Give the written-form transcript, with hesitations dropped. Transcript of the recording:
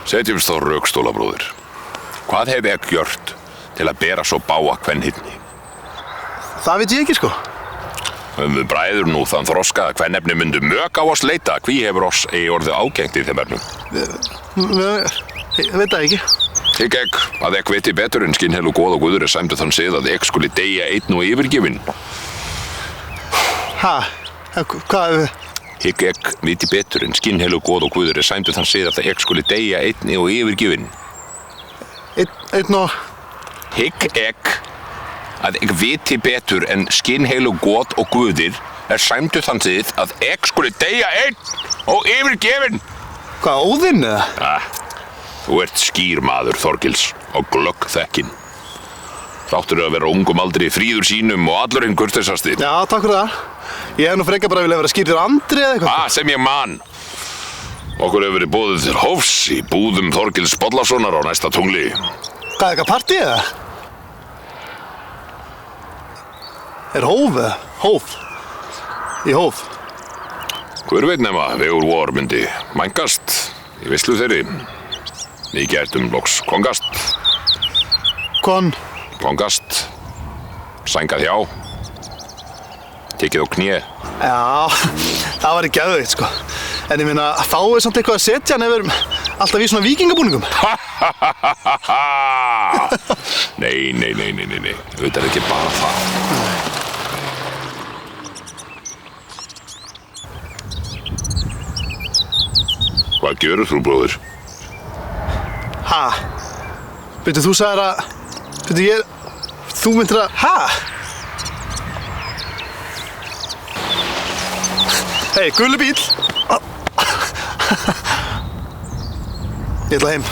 Setjumst á rökstóla, bróðir. Hvað hef ég gjört til að bera svo bága kvenhyrni? Það veit ég ekki, sko. Höfum við bræður nú þann þroska að kvennefni myndu mök á oss leita, hví hefur oss eigi orðið ágengt í þeim efnum? Ég veit það ekki. Hygg ekk að ekk viti betur en skinnheilu góð og guður sæmdu þann sið að ekk skuli deyja einn og yfirgefinn. Hvað? Hygg ekk viti betur en skinnheilu góð og guður sæmdu þann sið að ekk skuli deyja einn og yfirgefinn. Einn og... Hygg ekk að ekk viti betur en skinnheilu góð og guður sæmdu þann sið að ekk skuli deyja einn og yfirgefinn. Hvað, Óðinn eða? Þú ert skýr maður, Þorgils, og glögg þekkin. Þáttur að vera ungum aldri, fríður sínum og allurinn kurteisasti. Já, takk fyrir það. Ég hef nú frekar bara vilja vera skýr til Andri eða eitthvað. Sem ég man. Okkur hefur verið boðið til hófs í búðum Þorgils Bollasonar á næsta tungli. Hvað, eitthvað partí eða? Er hóf eða? Hóf? Í hóf? Hver veit nema vegur vor myndi mængast í veislu þeirri. Við gætum loks kongast. Kongast. Sængað hjá. Tekið á kné. Já, það var ekki geðveikt, sko. En ég meina, fáið samt eitthvað að setja hann ef við erum alltaf í svona víkingabúningum. Nei. Þetta er ekki bara það. Hvað gjörur þú, bróðir? Byrju, þú sagðir að... Byrju, þú myndir að... Hey, gulli bíl! Ég ætla heim.